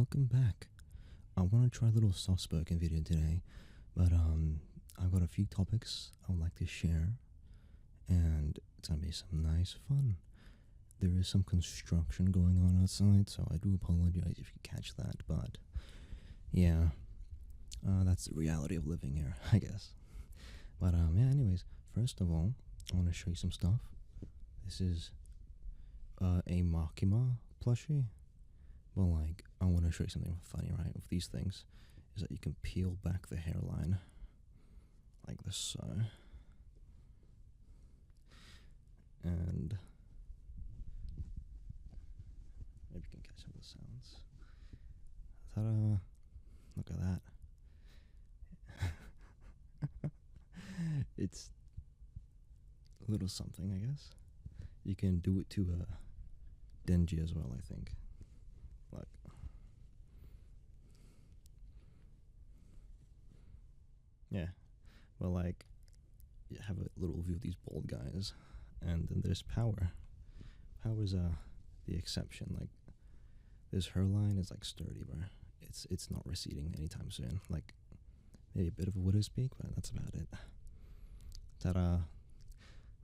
welcome back. I want to try a little soft-spoken video today, but I've got a few topics I would like to share, and it's gonna be some nice fun. There is some construction going on outside, so I do apologize if you catch that, but yeah, that's the reality of living here, I guess. But yeah, anyways, first of all, I want to show you some stuff. This is a Makima plushie. Well, like, I want to show you something funny, right, with these things, is that you can peel back the hairline, like this, so, and, maybe you can catch some of the sounds. Ta-da! Look at that. It's a little something, I guess. You can do it to Denji as well, I think. Like, yeah, well, like, you have a little view of these bald guys, and then there's Power. Power's the exception. Like, this hairline is like sturdy, bro. It's not receding anytime soon. Like, maybe a bit of a widow's peak, but that's about it. Ta-da!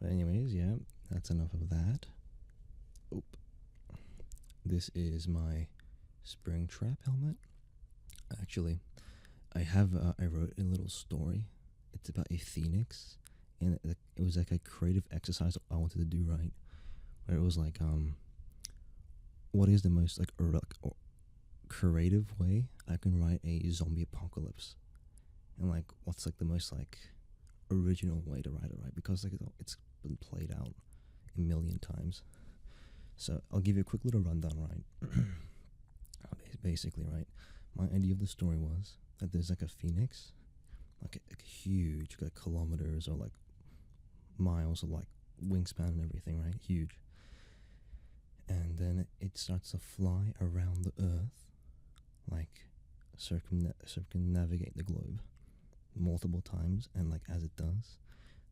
But anyways, yeah, that's enough of that. Oop. This is my spring trap helmet. Actually, I wrote a little story. It's about a phoenix, and it was like a creative exercise I wanted to do, right? Where it was like, what is the most like creative way I can write a zombie apocalypse, and like what's like the most like original way to write it, right? Because like it's been played out a million times. So I'll give you a quick little rundown, right? Basically, right, my idea of the story was that there's like a phoenix, like a huge, like kilometers or like miles of like wingspan and everything, right? Huge. And then it starts to fly around the earth, like circumnavigate the globe multiple times, and like as it does,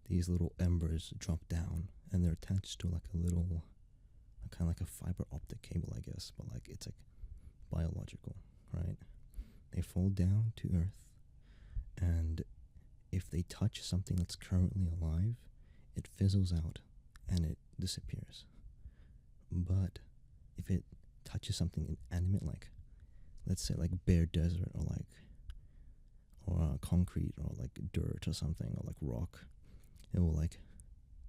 these little embers drop down, and they're attached to like a little, kind of like a fiber optic cable, I guess, but like it's like biological, right? They fall down to earth, and if they touch something that's currently alive, it fizzles out and it disappears. But if it touches something inanimate, like, let's say like bare desert, or concrete, or like dirt or something, or like rock, it will like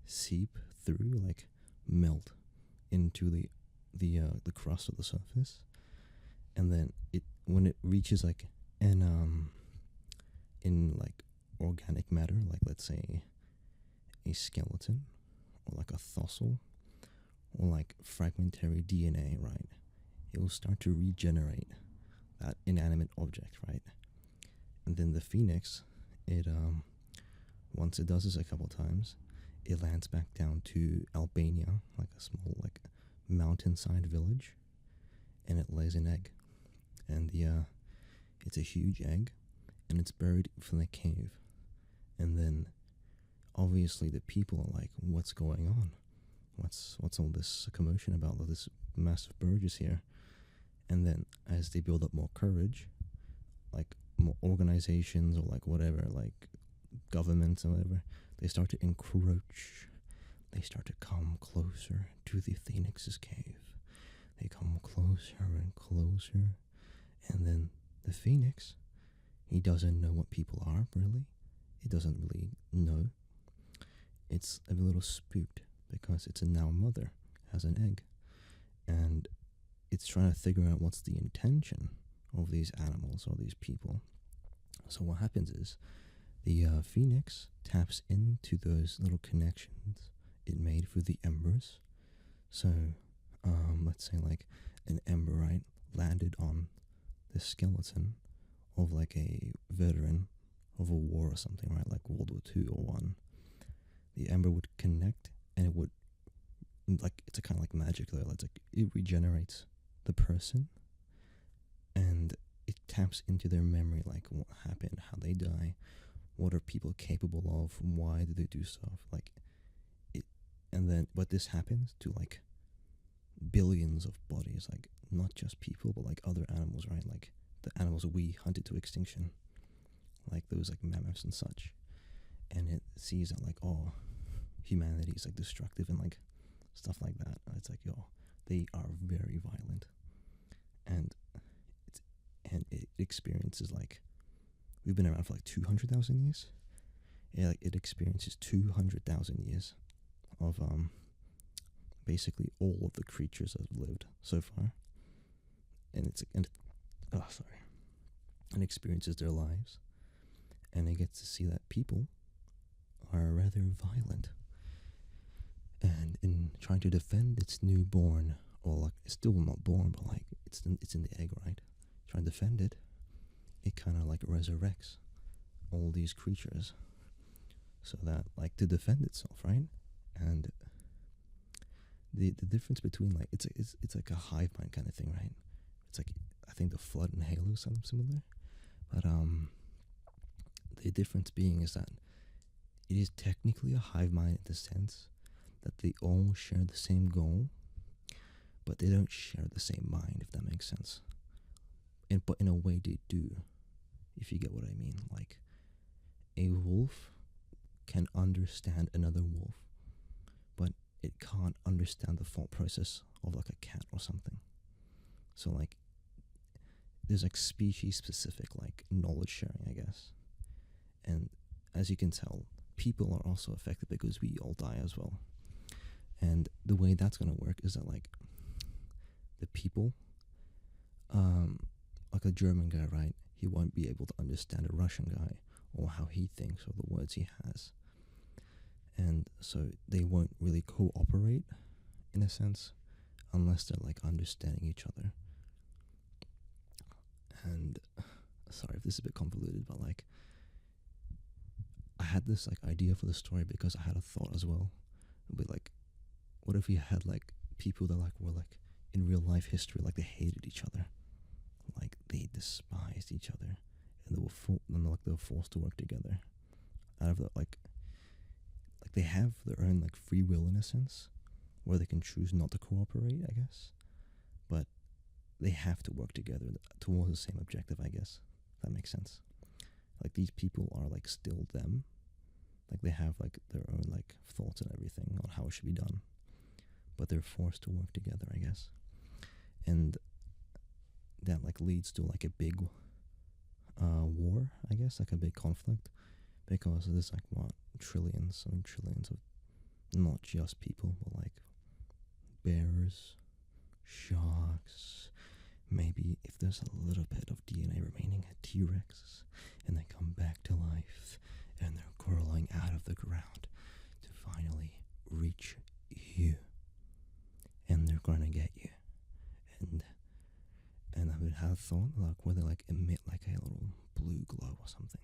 seep through, like melt into the crust of the surface, and then when it reaches like in like organic matter, like let's say a skeleton, or like a fossil, or like fragmentary DNA, right, it will start to regenerate that inanimate object, right? And then the phoenix, it once it does this a couple times, it lands back down to Albania, like a small like mountainside village, and it lays an egg, and it's a huge egg, and it's buried from the cave, and then obviously the people are like, what's going on? What's all this commotion about? This massive bird is here. And then as they build up more courage, like more organizations or like whatever, like governments or whatever, they start to encroach. They start to come closer to the phoenix's cave. They come closer and closer, and then the phoenix, he doesn't know what people are, really. He doesn't really know. It's a little spooked because it's a now mother, has an egg, and it's trying to figure out what's the intention of these animals or these people. So what happens is the phoenix taps into those little connections it made through the embers. So let's say like an ember, right, landed on the skeleton of like a veteran of a war or something, right, like World War II or one. The ember would connect, and it would, like, it's a kind of like magic though. It's like it regenerates the person, and it taps into their memory, like what happened, how they die, what are people capable of, why do they do stuff, like it. And then, but this happens to like billions of bodies, like not just people, but like other animals, right? Like the animals we hunted to extinction, like those like mammoths and such. And it sees that like, oh, humanity is like destructive and like stuff like that. It's like, yo, they are very violent, and it experiences like, we've been around for like 200,000 years. Yeah, like it experiences 200,000 years of basically all of the creatures that have lived so far, and and experiences their lives, and it gets to see that people are rather violent, and in trying to defend its newborn, or like it's still not born, but like it's in the egg, right? Trying to defend it, it kind of like resurrects all these creatures, so that like to defend itself, right? And the difference between like it's like a hive mind kind of thing, right? It's like, I think the flood and Halo something similar, but the difference being is that it is technically a hive mind in the sense that they all share the same goal, but they don't share the same mind, if that makes sense. But in a way they do, if you get what I mean. Like a wolf can understand another wolf, but it can't understand the thought process of like a cat or something. So like there's like species specific like knowledge sharing, I guess. And as you can tell, people are also affected because we all die as well. And the way that's gonna work is that like the people, like a German guy, right? He won't be able to understand a Russian guy or how he thinks or the words he has. And so they won't really cooperate in a sense unless they're like understanding each other. And sorry if this is a bit convoluted, but like I had this like idea for the story because I had a thought as well. It'd be like, what if you had like people that like were like in real life history, like they hated each other, like they despised each other, and they were forced to work together out of the like they have their own like free will in a sense, where they can choose not to cooperate, I guess, but they have to work together towards the same objective, I guess. If that makes sense. Like these people are like still them, like they have like their own like thoughts and everything on how it should be done, but they're forced to work together, I guess. And that like leads to like a big war, I guess, like a big conflict, because there's like what, trillions and trillions of not just people, but like bears, sharks, maybe if there's a little bit of DNA remaining, a T-Rex, and they come back to life and they're crawling out of the ground to finally reach you, and they're gonna get you. And I would have thought like where they like emit like a little blue glow or something.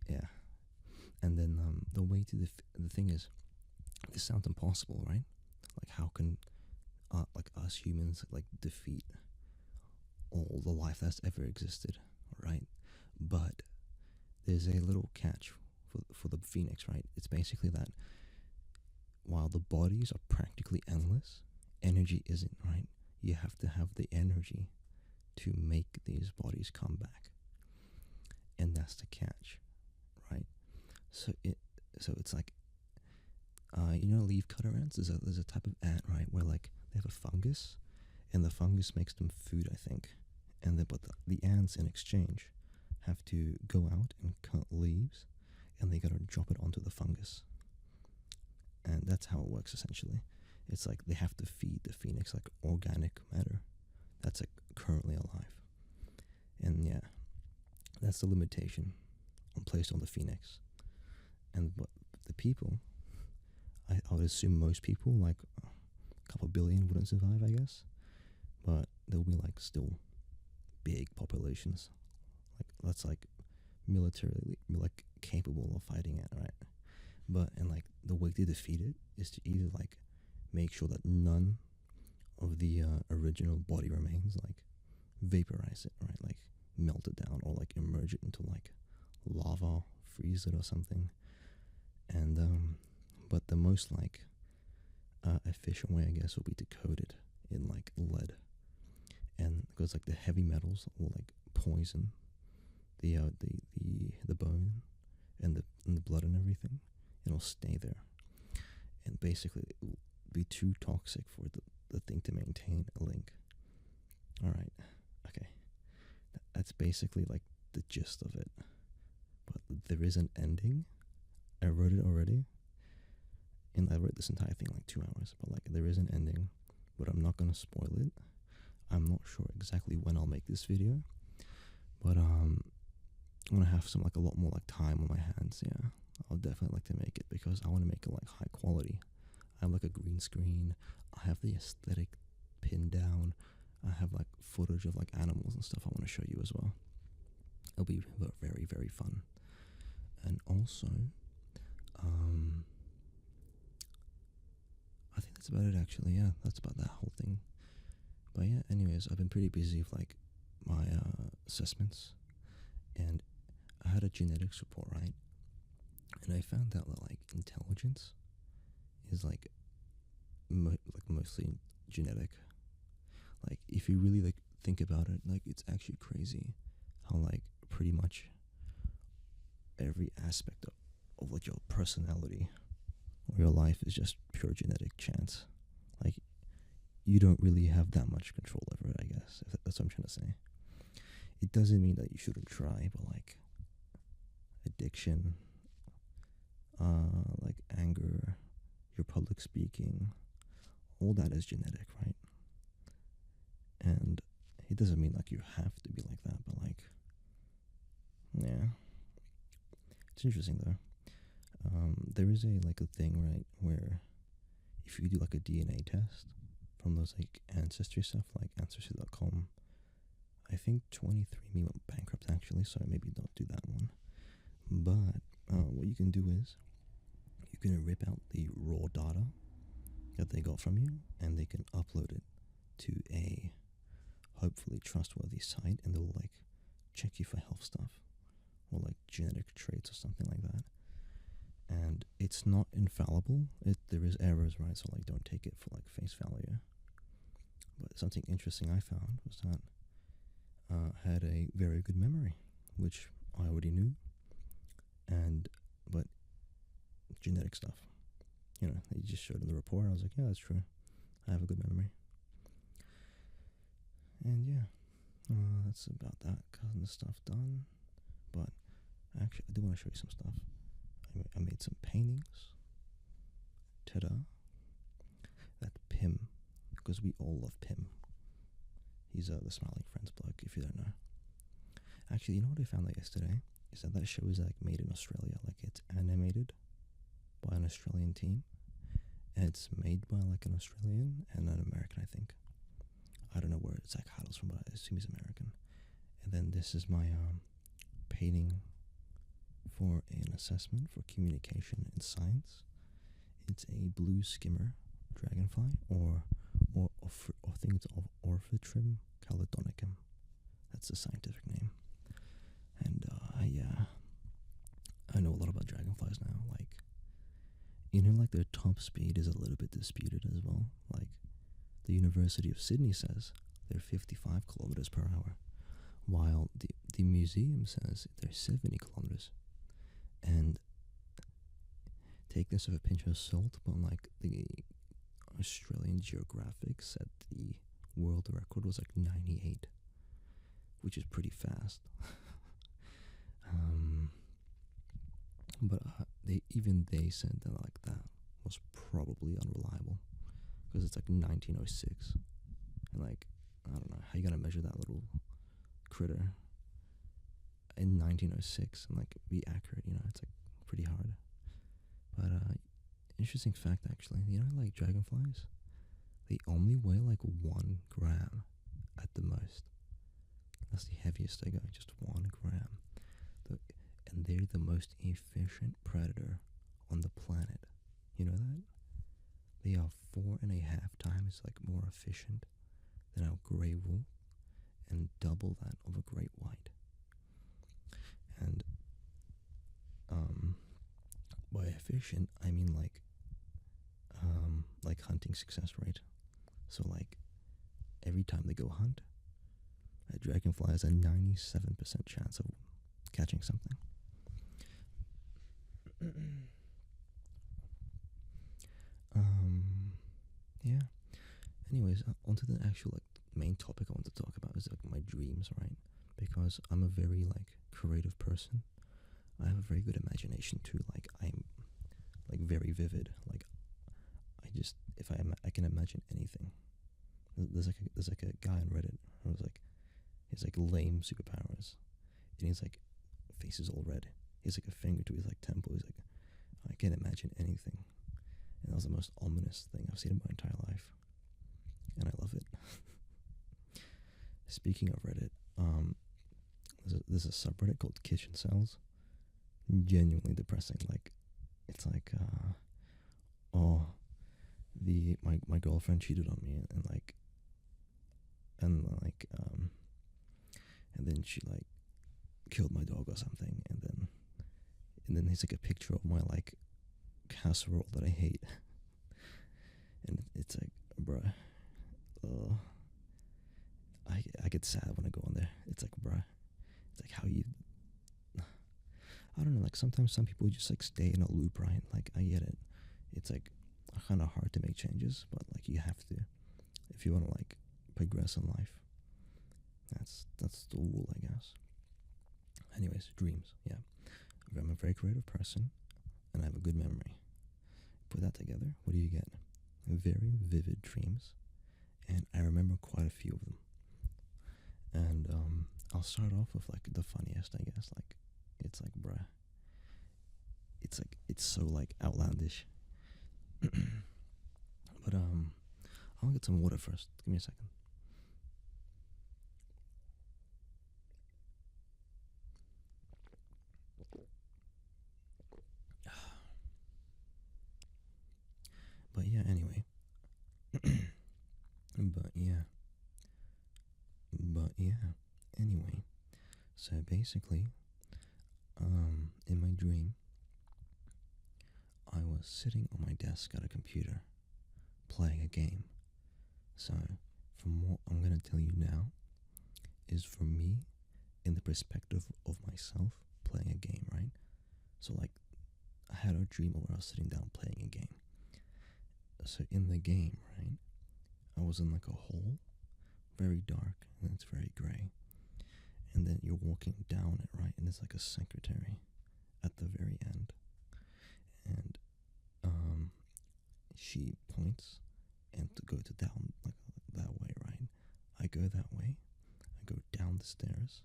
Yeah. And then the way to the thing is, this sounds impossible, right? Like how can like us humans like defeat all the life that's ever existed, right? But there's a little catch for the phoenix, right? It's basically that while the bodies are practically endless, energy isn't, right? You have to have the energy to make these bodies come back, and that's the catch, right? So it's like leaf cutter ants. There's a type of ant, right, where like they have a fungus, and the fungus makes them food, I think, and then but the ants in exchange have to go out and cut leaves, and they gotta drop it onto the fungus, and that's how it works essentially. It's like they have to feed the phoenix like organic matter that's like currently alive, and yeah, that's the limitation placed on the phoenix. And but the people, I would assume most people, like a couple billion, wouldn't survive, I guess, but there'll be like still big populations, like that's like militarily like capable of fighting it, right? But and like the way to defeat it is to either like make sure that none of the original body remains, like vaporize it, right? Like melt it down or like immerse it into like lava, freeze it or something. And but the most like efficient way, I guess, would be to coat it in like lead, because like the heavy metals will like poison the bone and the blood and everything. It'll stay there, and basically it will be too toxic for the thing to maintain a link. All right, okay, that's basically like the gist of it. But there is an ending. I wrote it already, and I wrote this entire thing in like 2 hours. But like there is an ending, but I'm not gonna spoil it. I'm not sure exactly when I'll make this video, but I'm gonna have a lot more like time on my hands. Yeah, I'll definitely like to make it because I want to make it like high quality. I have like a green screen. I have the aesthetic pinned down. I have like footage of like animals and stuff I want to show you as well. It'll be very, very fun. And also, I think that's about it actually. Yeah, that's about that whole thing. But yeah, anyways, I've been pretty busy with like my assessments, and I had a genetics report, right? And I found out that like intelligence is like mostly genetic. Like if you really like think about it, like it's actually crazy how like pretty much every aspect of like your personality or your life is just pure genetic chance. Like you don't really have that much control over it, I guess. That's what I'm trying to say. It doesn't mean that you shouldn't try, but like addiction, like anger, your public speaking, all that is genetic, right? And it doesn't mean like you have to be like that, but like, yeah, it's interesting though. There is a thing, right, where if you do like a DNA test from those like ancestry stuff, like ancestry.com, I think 23andMe went bankrupt actually, so maybe don't do that one. But what you can do is you can rip out the raw data that they got from you, and they can upload it to a hopefully trustworthy site, and they'll like check you for health stuff or like genetic traits or something like that. And it's not infallible. There is errors, right? So like don't take it for like face value. But something interesting I found was that I had a very good memory, which I already knew. But genetic stuff, you know, they just showed in the report. I was like, yeah, that's true. I have a good memory. And yeah, that's about that kind of stuff done. But actually, I do want to show you some stuff. I made some paintings. Ta-da. That's Pim, because we all love Pim. He's the Smiling Friends bloke, if you don't know. Actually, you know what I found out yesterday? Is that show is like made in Australia. Like it's animated by an Australian team. And it's made by like an Australian and an American, I think. I don't know where it's like Harold's from, but I assume he's American. And then this is my painting for an assessment for communication in science. It's a blue skimmer dragonfly, or I think it's Orthotrim caledonicum. That's the scientific name. And yeah, I know a lot about dragonflies now. Like, you know, like their top speed is a little bit disputed as well. Like, the University of Sydney says they're 55 kilometers per hour, while the museum says they're 70 kilometers. And take this with a pinch of salt, but like the Australian Geographic said the world record was like 98, which is pretty fast. But they said that like that was probably unreliable because it's like 1906, and like I don't know how you gonna measure that little critter in 1906 and like be accurate. You know, it's like pretty hard. But interesting fact actually, you know, like dragonflies, they only weigh like 1 gram at the most. That's the heaviest they go, just 1 gram. And they're the most efficient predator on the planet. You know that? They are 4.5 times like more efficient than our grey wolf, and double that of a great white. And by efficient, I mean like hunting success rate. So like every time they go hunt, A dragonfly has a 97% chance of catching something. Yeah. Anyways, onto the actual like main topic I want to talk about is like my dreams, right? Because I'm a very like creative person. I have a very good imagination too. Like I'm like very vivid. Like I just if I can imagine anything. There's like a guy on Reddit who's like he's like lame superpowers, and he's like face is all red. He's like a finger to his like temple. He's like I can imagine anything, and that was the most ominous thing I've seen in my entire life, and I love it. Speaking of Reddit, there's a subreddit called Kitchen Cells. Genuinely depressing. Like it's like oh my girlfriend cheated on me and then she like killed my dog or something, and then there's like a picture of my like casserole that I hate. And it's like bruh, I get sad when I go on there. It's like bruh, it's like how you I don't know, like sometimes some people just like stay in a loop, right? Like I get it. It's like kind of hard to make changes, but like you have to if you want to like progress in life. That's the rule, I guess. Anyways, dreams. Yeah, I'm a very creative person, and I have a good memory. Put that together, what do you get? Very vivid dreams, and I remember quite a few of them. And I'll start off with like the funniest, I guess. Like it's like bruh, it's so like outlandish. But I'll get some water first. Give me a second. But yeah, anyway. But yeah. Anyway. So basically, in my dream, I was sitting on my desk at a computer, playing a game. So, from what I'm gonna tell you now, is from me, in the perspective of myself, playing a game, right? So like, I had a dream where I was sitting down playing a game. So in the game, right, I was in like a hole, very dark, and it's very gray. And then you're walking down it, right, and it's like a secretary at the very end. And she points and to go to down like that way, right? I go that way. I go down the stairs,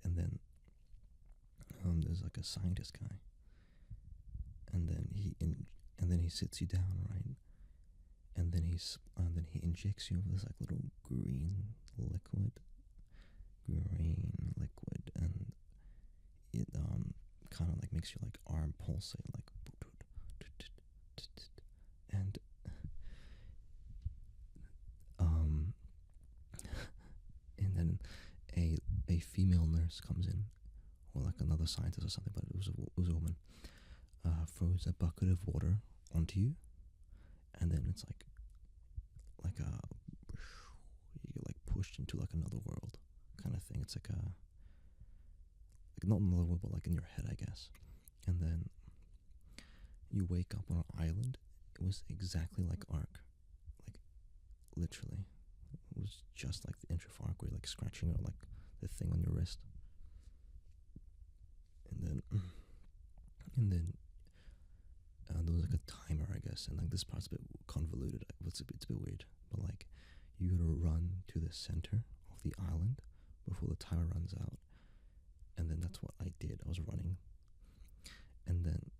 and then there's like a scientist guy, and then he sits you down, right? And then he injects you with this like little green liquid, and it kind of like makes your like arm pulsate like, and and then a female nurse comes in, or like another scientist or something, but it was a woman. Throws a bucket of water onto you, and then it's like you get like pushed into like another world kind of thing. It's like not another world, but like in your head, I guess. And then you wake up on an island. It was exactly like Ark, like literally. It was just like the intro for Ark, where you're like scratching out like the thing on your wrist, and then there was like a timer, I guess, and like this part's a bit convoluted. It's a bit weird, but like you gotta run to the center of the island before the timer runs out, and then that's what I did. I was running, and then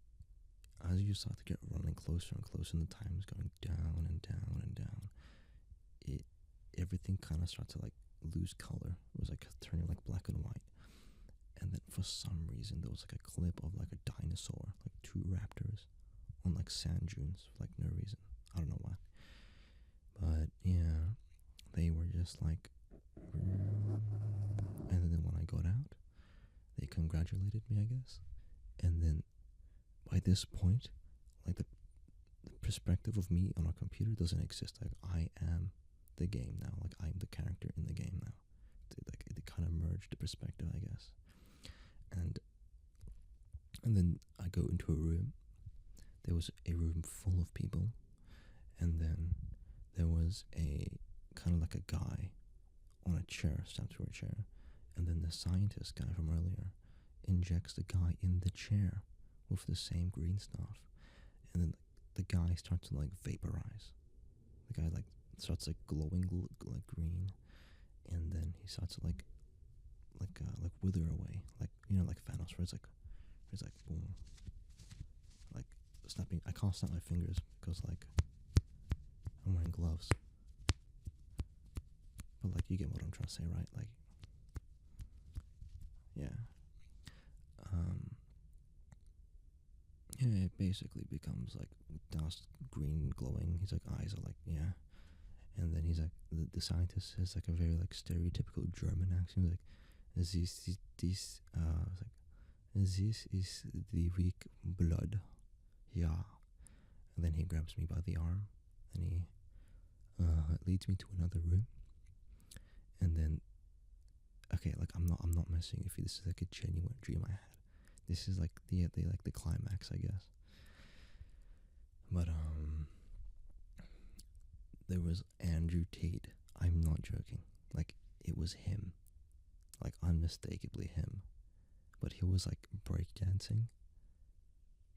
as you start to get running closer and closer, and the time is going down and down and down, everything kind of starts to like lose color. It was like turning like black and white. And then for some reason there was like a clip of like a dinosaur, like two raptors on like sand dunes for like no reason. I don't know why. But yeah, they were just like, and then when I got out, they congratulated me, I guess. And then by this point, like the perspective of me on a computer doesn't exist. Like I am the game now. Like I'm the character in the game now. perspective, I guess. And then I go into a room. There was a room full of people, and then there was a kind of like a guy on a chair, strapped to a chair, and then the scientist guy from earlier injects the guy in the chair with the same green stuff, and then the guy starts to like vaporize. The guy like starts like glowing like green, and then he starts to like wither away, like, you know, like Thanos, where it's like boom, like snapping. I can't snap my fingers because like I'm wearing gloves, but like you get what I'm trying to say, right? Like, yeah, yeah, it basically becomes like dust, green, glowing. His like eyes are like, yeah, and then he's like the scientist has like a very like stereotypical German accent. He's like, this like, this is the weak blood, yeah. And then he grabs me by the arm, and he leads me to another room. And then, okay, like I'm not messing with you. This is like a genuine dream I had. This is like the climax, I guess. But there was Andrew Tate. I'm not joking. Like, it was him, like unmistakably him. But he was like breakdancing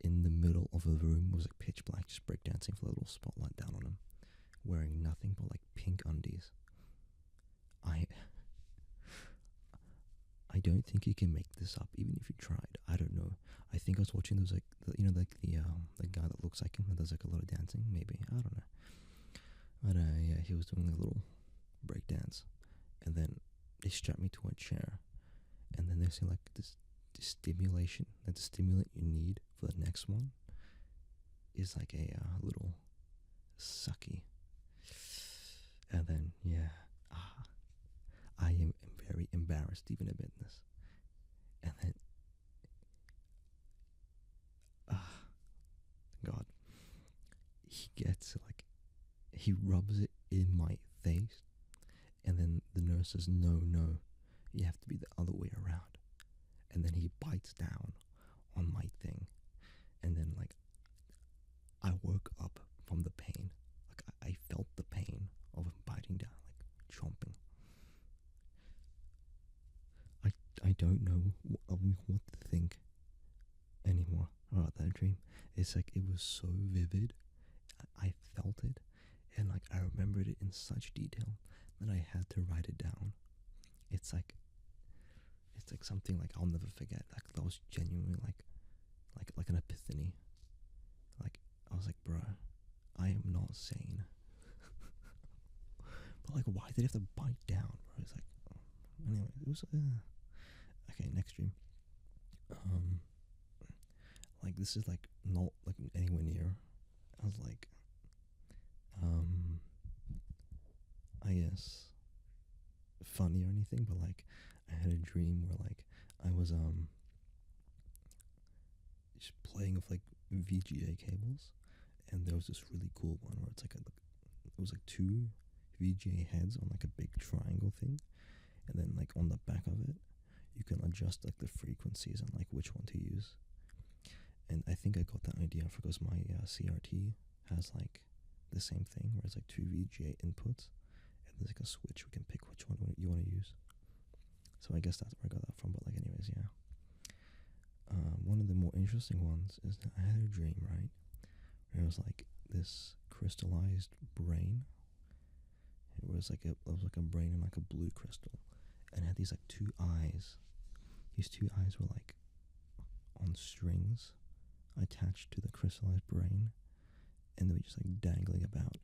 in the middle of a room. It was like pitch black, just breakdancing with a little spotlight down on him, wearing nothing but like pink undies. I don't think you can make this up, even if you tried. I don't know. I think I was watching those like the guy that looks like him that does like a lot of dancing. Maybe, I don't know. But yeah, he was doing a little break dance, and then they strapped me to a chair, and then they say like this stimulation, that the stimulant you need for the next one is like a little sucky. And then yeah, I am very embarrassed even admitting this. And then God, he rubs it in my face, and then the nurse says, no, you have to be the other way around. And then he bites down on my thing, and then like I woke up from the pain. Like I felt the pain of him biting down, like chomping. I don't know what to think anymore about that dream. It's like it was so vivid. I felt it, and like I remembered it in such detail that I had to write it down. It's like something like I'll never forget. Like that was genuinely like an epiphany. Like I was like, bro, I am not sane. But like, why did he have to bite down, bro? It's like, anyway, it was okay. Next dream. Like this is like not like anywhere near. I was like, I guess funny or anything, but like I had a dream where like I was just playing with like VGA cables, and there was this really cool one where it's like it was like two VGA heads on like a big triangle thing, and then like on the back of it you can adjust like the frequencies and like which one to use. And I think I got that idea because my CRT has like the same thing where it's like two VGA inputs, and there's like a switch we can pick which one you want to use. So I guess that's where I got that from. But like, anyways, yeah. One of the more interesting ones is that I had a dream, right, where it was like this crystallized brain. It was like a brain in like a blue crystal, and it had these like two eyes. These two eyes were like on strings attached to the crystallized brain, and they were just like dangling about.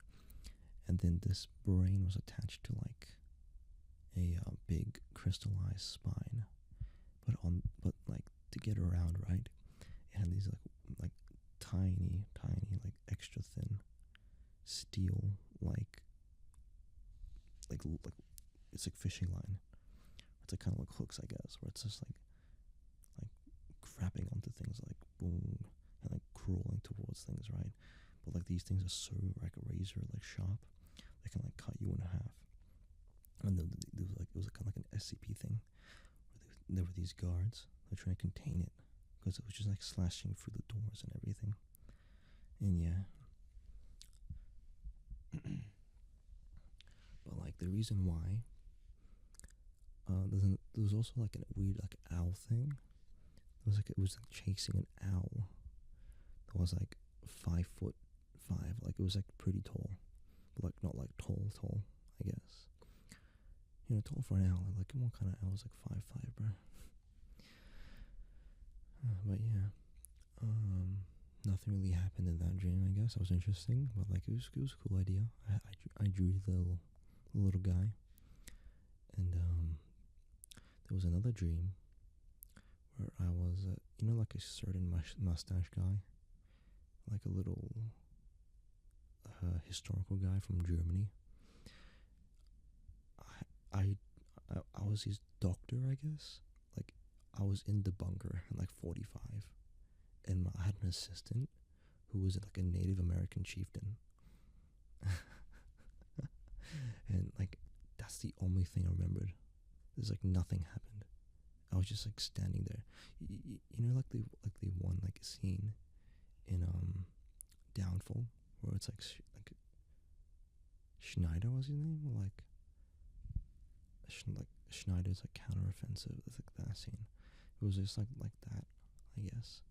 And then this brain was attached to like a big crystallized spine, but like to get around, right, it had these like tiny like extra thin steel like it's like fishing line. It's like kind of like hooks, I guess, where it's just like grabbing onto things, like boom, and like crawling towards things, right? But like these things are so like razor like sharp, they can like cut you in half. And then it was kind of like an SCP thing, where there were these guards that were trying to contain it because it was just like slashing through the doors and everything. And yeah. But like the reason why, there was also like a weird like owl thing. It was like chasing an owl that was like 5'5". Like it was like pretty tall, but like not like tall, I guess. You know, tall for an owl. Like what kind of owl is like 5'5", bro? But yeah, nothing really happened in that dream. I guess that was interesting, but like it was a cool idea. I drew the little guy, and there was another dream where I was, you know, like a certain mustache guy, like a little historical guy from Germany. I was his doctor, I guess. Like I was in the bunker at like 45, and I had an assistant who was like a Native American chieftain. And like that's the only thing I remembered. There's like nothing happened. I was just like standing there. You know, like the one like scene in Downfall where it's like like Schneider was his name, or like Schneider's like counteroffensive. It's like that scene. It was just like that, I guess.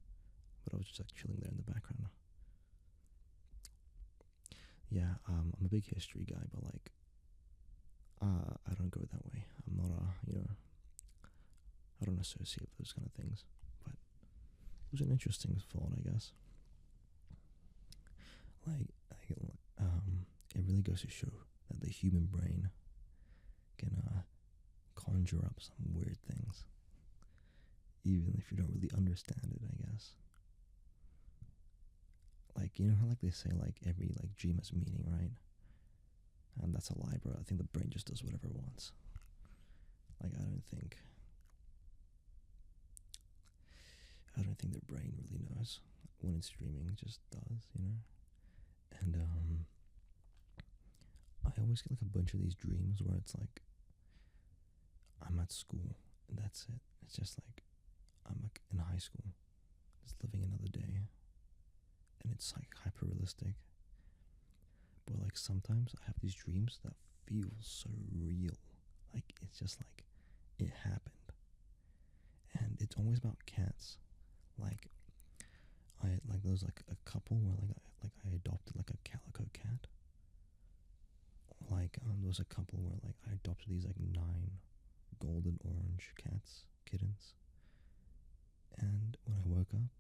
But I was just like chilling there in the background. Yeah, I'm a big history guy, but like, I don't go that way. I'm not I don't associate with those kind of things. But it was an interesting thought, I guess. It really goes to show that the human brain can conjure up some weird things, even if you don't really understand it, I guess. Like, you know how like they say like every like dream has meaning, right? And that's a lie, bro. I think the brain just does whatever it wants. Like I don't think the brain really knows when it's dreaming. It just does, you know. And I always get like a bunch of these dreams where it's like I'm at school and that's it. It's just like I'm like in high school, just living another day, and it's like hyper realistic. But like sometimes I have these dreams that feel so real, like it's just like it happened, and it's always about cats. Like there was like a couple where I adopted like a calico cat. Like there was a couple where like I adopted these like 9 golden orange kittens, and when I woke up,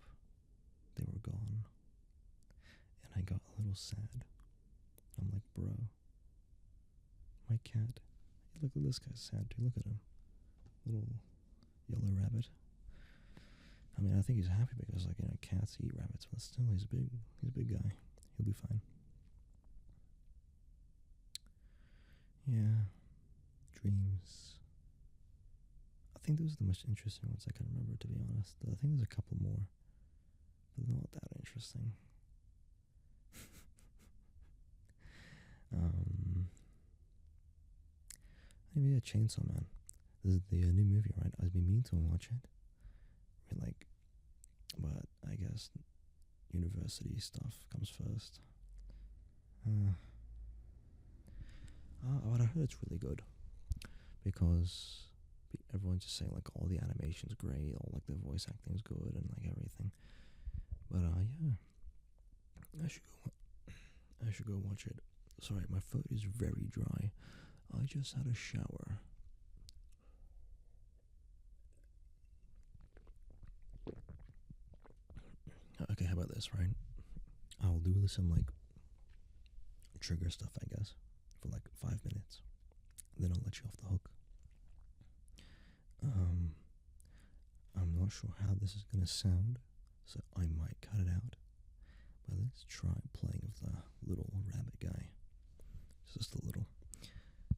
they were gone, and I got a little sad. I'm like, bro, my cat. Look at this guy's sad too. Look at him, little yellow rabbit. I mean, I think he's happy because like, you know, cats eat rabbits, but still, he's a big guy. He'll be fine. Yeah, dreams. I think those are the most interesting ones I can remember, to be honest. I think there's a couple more, but they're not that interesting. Maybe a Chainsaw Man. This is the new movie, right? I've been meaning to watch it. I mean, like, but I guess university stuff comes first. But I heard it's really good because everyone's just saying like all the animation's great, all like the voice acting's good, and like everything. But yeah, I should go watch it. Sorry, my throat is very dry. I just had a shower. Okay, how about this, right? I'll do some like trigger stuff, I guess, for like 5 minutes. Then I'll let you off the hook. I'm not sure how this is gonna sound, so I might cut it out. But let's try playing with the little rabbit guy. Just a little.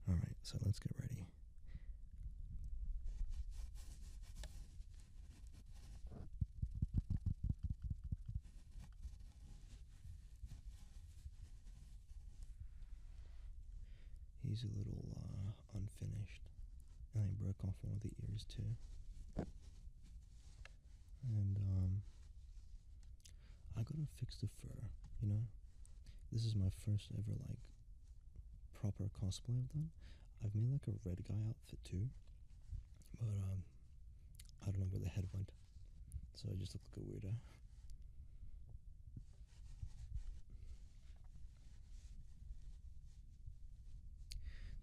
Alright, so let's get ready. He's a little unfinished, and I broke off one of the ears too. and I gotta fix the fur. You know, this is my first ever like proper cosplay I've done. I've made like a red guy outfit too, but I don't know where the head went, so I just look like a weirdo.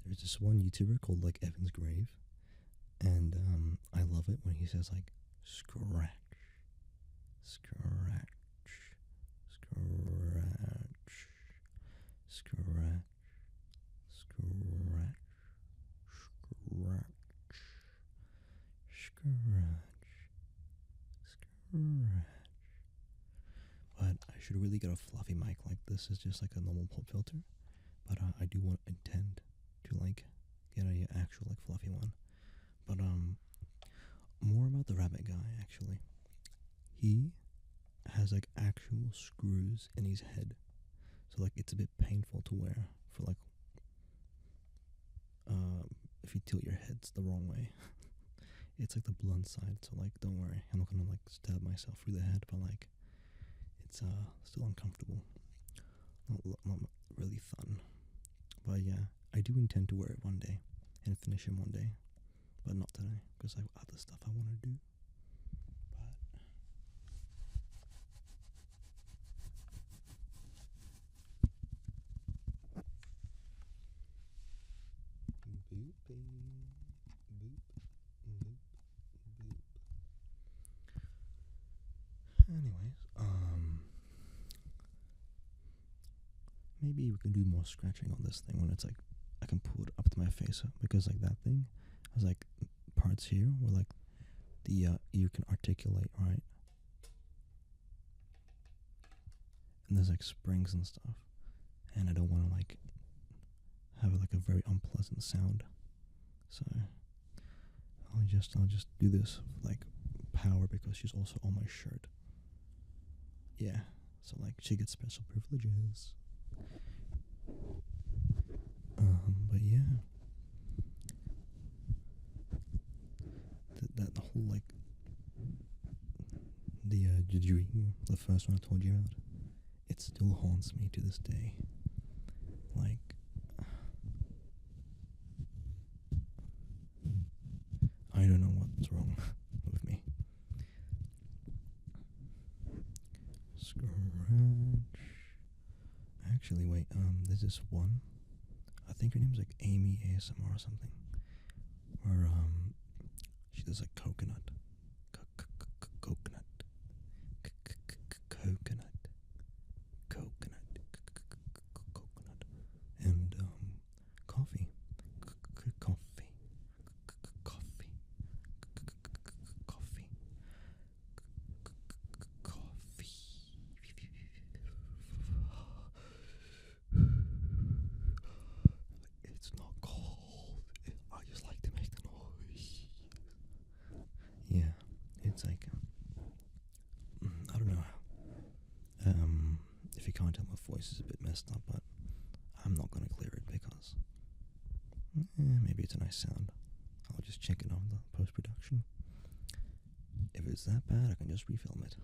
There's this one YouTuber called like Evan's Grave, and I love it when he says like scratch, scratch, scratch, scratch, scratch, scratch, scratch. But I should really get a fluffy mic. Like this is just like a normal pop filter, but I do intend to like get a actual like fluffy one. But more about the rabbit guy actually. He has like actual screws in his head, so like it's a bit painful to wear for like if you tilt your heads the wrong way. It's like the blunt side, so like don't worry, I'm not gonna like stab myself through the head, but like it's still uncomfortable, not really fun. But yeah, I do intend to wear it one day and finish him one day, but not today because I have other stuff I want to do. Anyways, maybe we can do more scratching on this thing when it's like I can pull it up to my face, because like that thing has like parts here where like the ear can articulate, right? And there's like springs and stuff, and I don't want to like have like a very unpleasant sound, so I'll just do this with, like power, because she's also on my shirt. Yeah, so like she gets special privileges. But yeah, that whole like the dream, the first one I told you about, it still haunts me to this day. Like, I don't know what's wrong with me. Scratch. Actually, wait, there's this one, I think her name's like Amy ASMR or something, where she does like coconut, coconut, and coffee, coffee, coffee, coffee, coffee. It's not cold. I just like to make the noise. Yeah, it's like I don't know. If you can't tell, my voice is a bit messed up, but I'm not gonna clear it because maybe it's a nice sound. I'll just check it on the post-production. If it's that bad, I can just refilm it.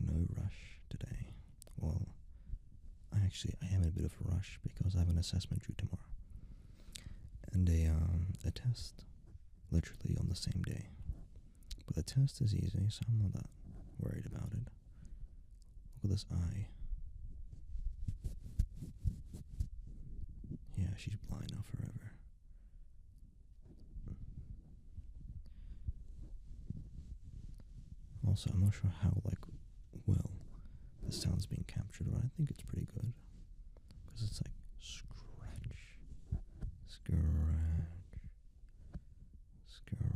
No rush today. Well, I am in a bit of a rush because I have an assessment due tomorrow, and a test literally on the same day. But the test is easy, so I'm not that worried about it. Look at this eye. Yeah, she's blind now forever. Also, I'm not sure how well the sound's being captured, but I think it's pretty good, because it's like scratch, scratch, scratch,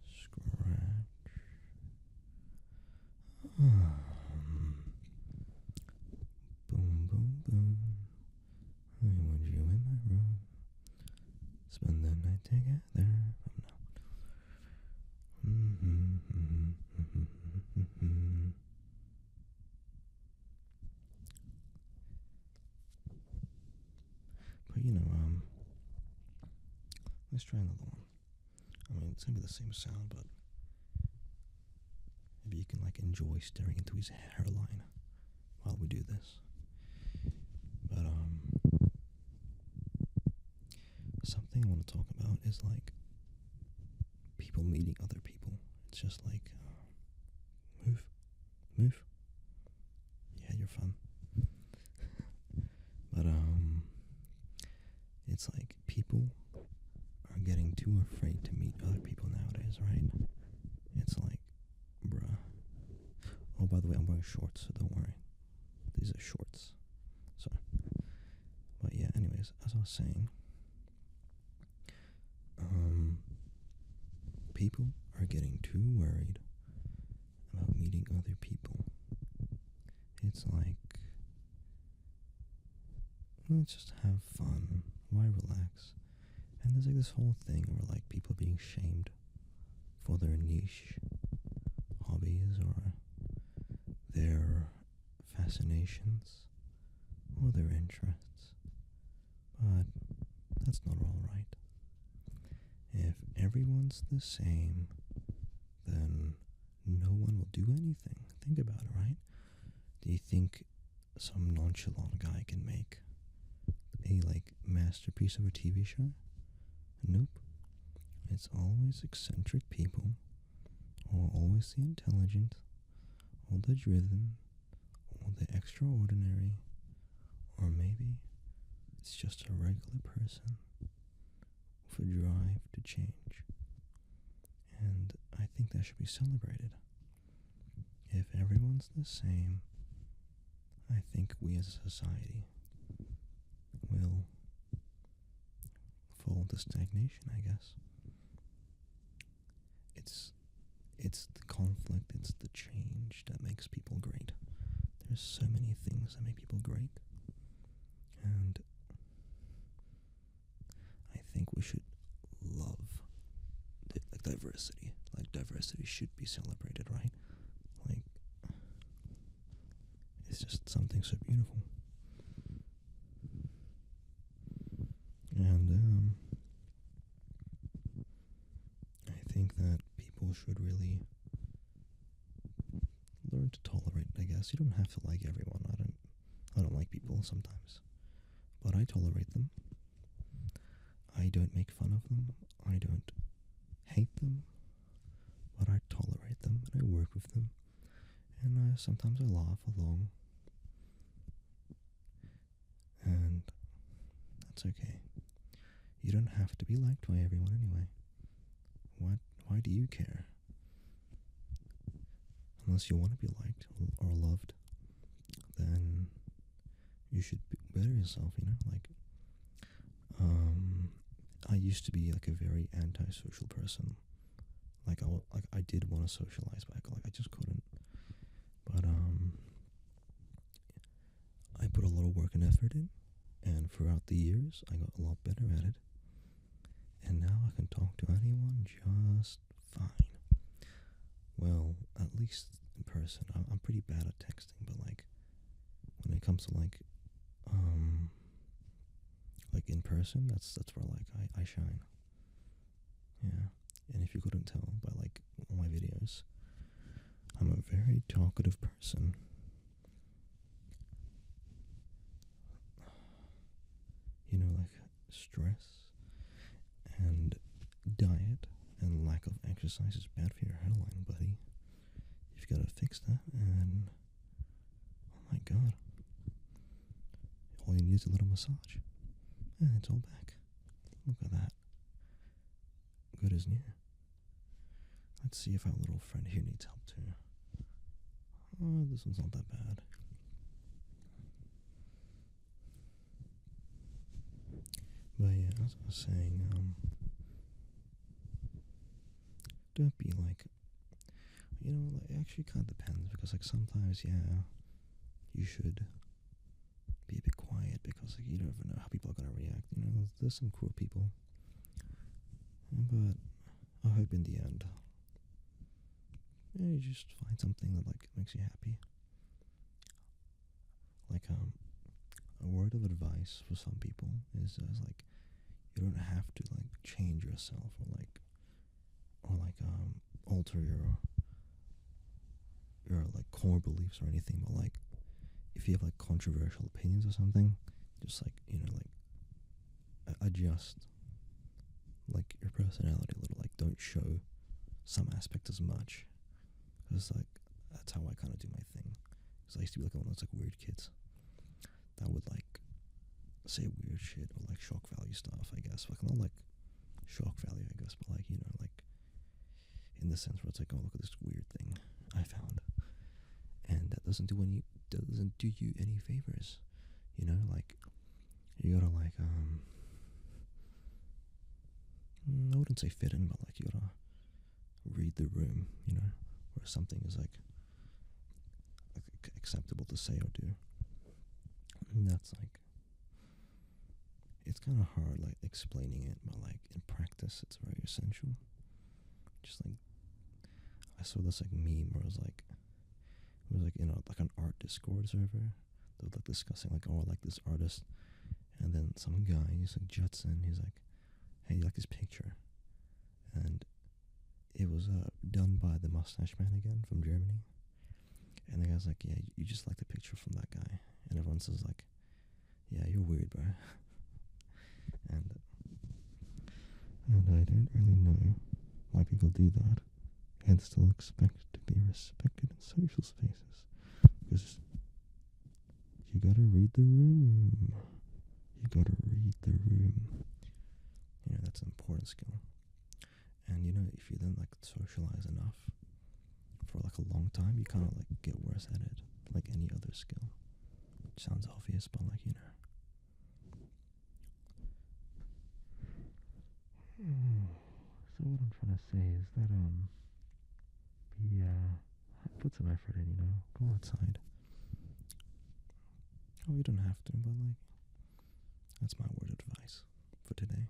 scratch. Boom, boom, boom. I want you in my room. Spend the night together from now. But let's try another one. I mean, it's gonna be the same sound, but maybe you can like enjoy staring into his hairline while we do this. But something I want to talk about is like people meeting other people. It's just like move. Yeah, you're fun. But it's like people are getting too afraid to meet other people nowadays, right? It's like, bruh. Oh, by the way, I'm wearing shorts, so don't worry. These are shorts. So, but yeah, anyways, as I was saying, people are getting too worried about meeting other people. It's like, let's just have fun. Why relax? And there's like this whole thing where like people being shamed for their niche hobbies or their fascinations or their interests. But that's not all right. If everyone's the same, then no one will do anything. Think about it, right? Do you think some nonchalant guy can make a like masterpiece of a TV show? Nope. It's always eccentric people, or always the intelligent, or the driven, or the extraordinary, or maybe it's just a regular person with a drive to change. And I think that should be celebrated. If everyone's the same, I think we as a society will fall into stagnation, I guess. It's the conflict, it's the change that makes people great. There's so many things that make people great. And I think we should love like diversity. Like diversity should be celebrated, right? Like it's just something so beautiful. And I think that people should really learn to tolerate, I guess. You don't have to like everyone. I don't like people sometimes. But I tolerate them. I don't make fun of them. I don't hate them. But I tolerate them and I work with them. And sometimes I laugh along. And that's okay. You don't have to be liked by everyone anyway. Why do you care? Unless you want to be liked or loved, then you should better yourself, you know? Like, I used to be like a very antisocial person. Like I did want to socialize back, like I just couldn't. But I put a lot of work and effort in, and throughout the years, I got a lot better at it. And now I can talk to anyone just fine. Well, at least in person. I'm pretty bad at texting, but like when it comes to like in person, that's where like I shine. Yeah. And if you couldn't tell by like all my videos, I'm a very talkative person. You know, like stress and diet and lack of exercise is bad for your hairline, buddy. You've got to fix that, and oh my god, all you need is a little massage, and it's all back. Look at that. Good as new. Let's see if our little friend here needs help too. Oh, this one's not that bad. But yeah, as I was saying, don't be like, you know, like, it actually kind of depends, because like sometimes, yeah, you should be a bit quiet, because like you never know how people are gonna react. You know, there's some cruel people, but I hope in the end, you just find something that like makes you happy. Like a word of advice for some people is like, you don't have to like change yourself or like alter your your like core beliefs or anything, but like if you have like controversial opinions or something, just like like adjust like your personality a little. Like don't show some aspect as much, because like that's how I kind of do my thing. Because I used to be like one of those like weird kids that would like say weird shit or like shock value stuff, I guess. Like not like shock value, I guess, but like like in the sense where it's like, oh, look at this weird thing I found, and that doesn't do you any favors, like you gotta like I wouldn't say fit in, but like you gotta read the room, where something is like acceptable to say or do. And that's like, it's kind of hard like explaining it, but like in practice it's very essential. Just like I saw this like meme where it was like like an art Discord server. They were like discussing like, oh, I like this artist, and then some guy, he's like juts in, he's like, hey, you like this picture? And it was done by the Mustache Man again from Germany. And the guy's like, yeah, you just like the picture from that guy. And everyone says like, yeah, you're weird, bro. and I don't really know why people do that and still expect to be respected in social spaces. Because you gotta read the room. You gotta read the room. That's an important skill. And if you then like socialize enough for like a long time, you kind of like get worse at it, like any other skill. Which sounds obvious, but like So what I'm trying to say is that put some effort in, go outside. Oh, you don't have to, but like that's my word of advice for today.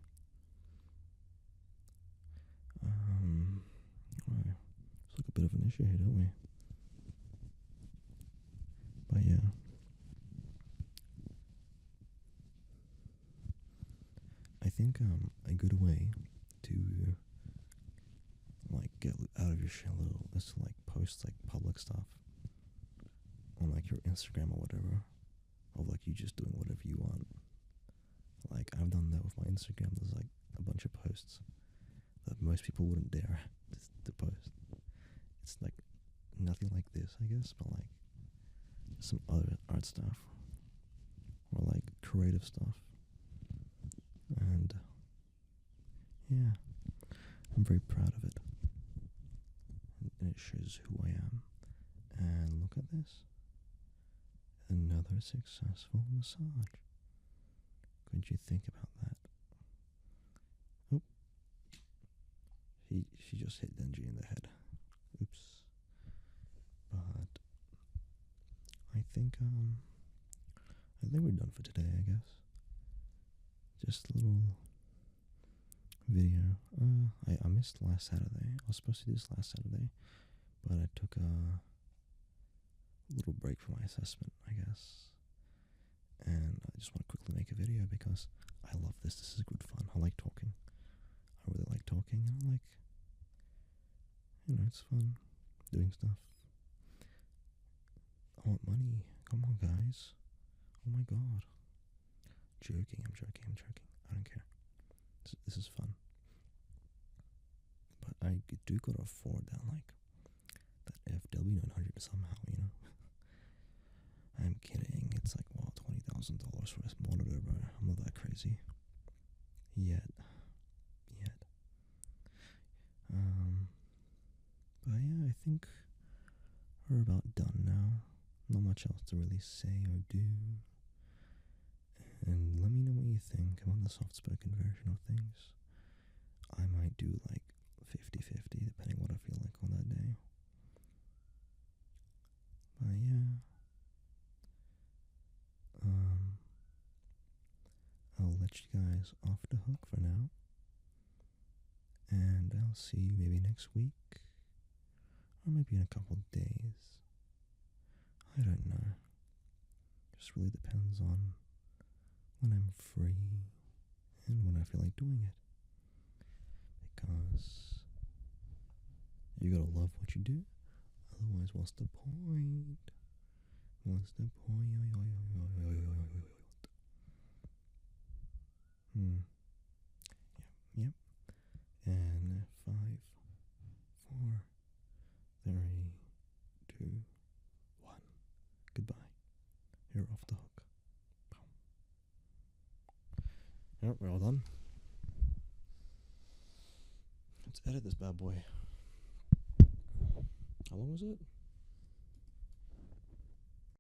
Right. It's like a bit of an issue here, don't we? But yeah. I think a good way to like get out of your shell a little is to like post like public stuff on like your Instagram or whatever, of like you just doing whatever you want. Like I've done that with my Instagram. There's like a bunch of posts that most people wouldn't dare to post. It's like nothing like this, I guess, but like some other art stuff or like creative stuff. And yeah, I'm very proud of it, and it shows who I am. And look at this, another successful massage. Couldn't you think about that? Oh, she just hit Denji in the head. Oops. But I think we're done for today, I guess. Just a little video. I missed last Saturday. I was supposed to do this last Saturday, but I took a little break from my assessment, I guess. And I just want to quickly make a video because I love this. This is good fun. I like talking. I really like talking, and I like, it's fun doing stuff. I want money. Come on, guys. Oh my god. I'm joking. I don't care. This is fun. But I do gotta afford that, like, that FW900 somehow, I'm kidding. It's like, wow, $20,000 for this monitor, bro. I'm not that crazy. Yet. But yeah, I think we're about done now. Not much else to really say or do. And let me know what you think about the soft-spoken version of things. I might do like 50-50, depending what I feel like on that day. But yeah. I'll let you guys off the hook for now. And I'll see you maybe next week. Or maybe in a couple days. I don't know. Just really depends on when I'm free and when I feel like doing it. Because you gotta love what you do, Otherwise, what's the point? What's the point? Yep. And 5, 4, 3, 2, 1. Goodbye. You're off the hook. Yep, we're all done. Let's edit this bad boy. How long was it?